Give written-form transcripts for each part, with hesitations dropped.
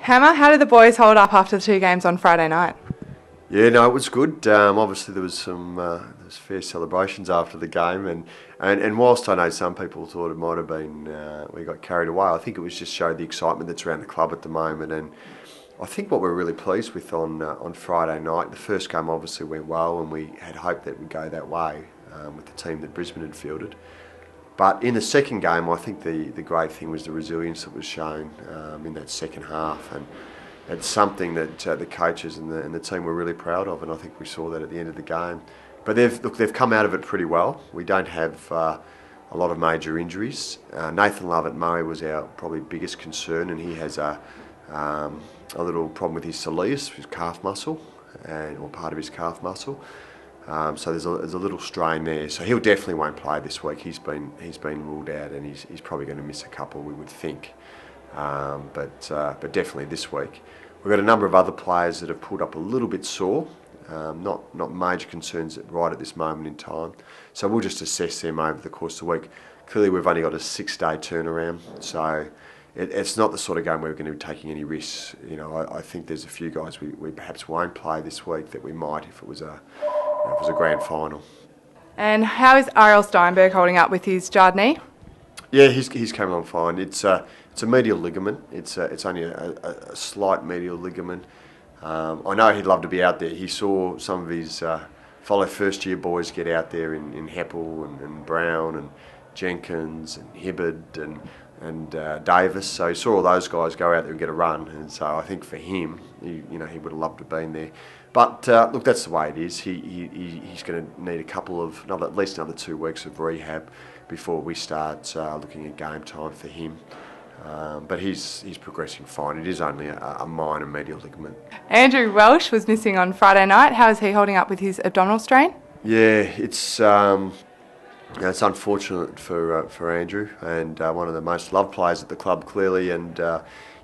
Hammer, how did the boys hold up after the 2 games on Friday night? Yeah, no, it was good. Obviously, there was fair celebrations after the game, and whilst I know some people thought it might have been we got carried away, I think it was just showed the excitement that's around the club at the moment. And I think what we're really pleased with on Friday night, the first game obviously went well, and we had hoped that it would go that way with the team that Brisbane had fielded. But in the second game, I think the great thing was the resilience that was shown in that second half, and it's something that the coaches and the team were really proud of, and I think we saw that at the end of the game. But they've come out of it pretty well. We don't have a lot of major injuries. Nathan Love at Murray was our probably biggest concern, and he has a little problem with his soleus, his calf muscle, or part of his calf muscle. So there's a little strain there. So he'll definitely won't play this week. He's been ruled out, and he's probably going to miss a couple, we would think. But definitely this week. We've got a number of other players that have pulled up a little bit sore. Not major concerns right at this moment in time. So we'll just assess them over the course of the week. Clearly we've only got a 6-day turnaround, so it's not the sort of game where we're going to be taking any risks. You know, I think there's a few guys we perhaps won't play this week that we might if it was a grand final. And how is R.L. Steinberg holding up with his jarred knee? Yeah, he's coming on fine. It's a medial ligament. It's only a slight medial ligament. I know he'd love to be out there. He saw some of his fellow first-year boys get out there in Heppel and Brown and Jenkins and Hibbard and Davis. So he saw all those guys go out there and get a run. And so I think for him, he would have loved to have been there. But look, that's the way it is. He's going to need at least another 2 weeks of rehab before we start looking at game time for him. But he's progressing fine. It is only a minor medial ligament. Andrew Welsh was missing on Friday night. How is he holding up with his abdominal strain? Yeah, it's unfortunate for Andrew, and one of the most loved players at the club, clearly. And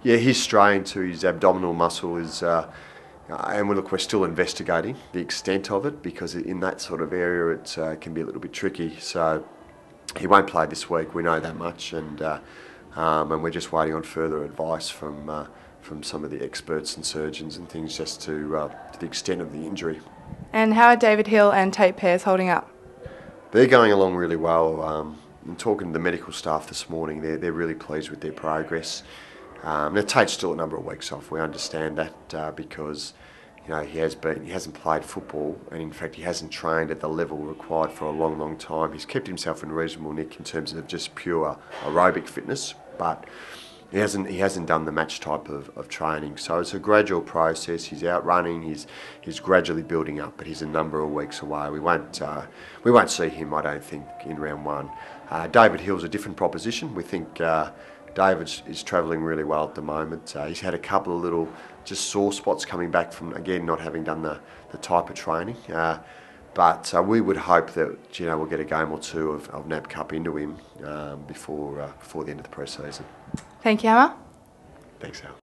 his strain to his abdominal muscle is. And we're still investigating the extent of it, because in that sort of area it can be a little bit tricky. So he won't play this week. We know that much, and we're just waiting on further advice from some of the experts and surgeons and things, just to the extent of the injury. And how are David Hille and Tate Pearce holding up? They're going along really well. And talking to the medical staff this morning, they're really pleased with their progress. Now Tate's still a number of weeks off. We understand that because he hasn't played football, and in fact he hasn't trained at the level required for a long time. He's kept himself in reasonable nick in terms of just pure aerobic fitness, but he hasn't done the match type of training. So it's a gradual process. He's out running. He's gradually building up, but he's a number of weeks away. We won't see him, I don't think, in round 1. David Hill's a different proposition. We think. David is travelling really well at the moment. He's had a couple of little just sore spots coming back from, again, not having done the type of training. But we would hope that we'll get a game or 2 of NAB Cup into him before the end of the pre-season. Thank you, Emma. Thanks, Al.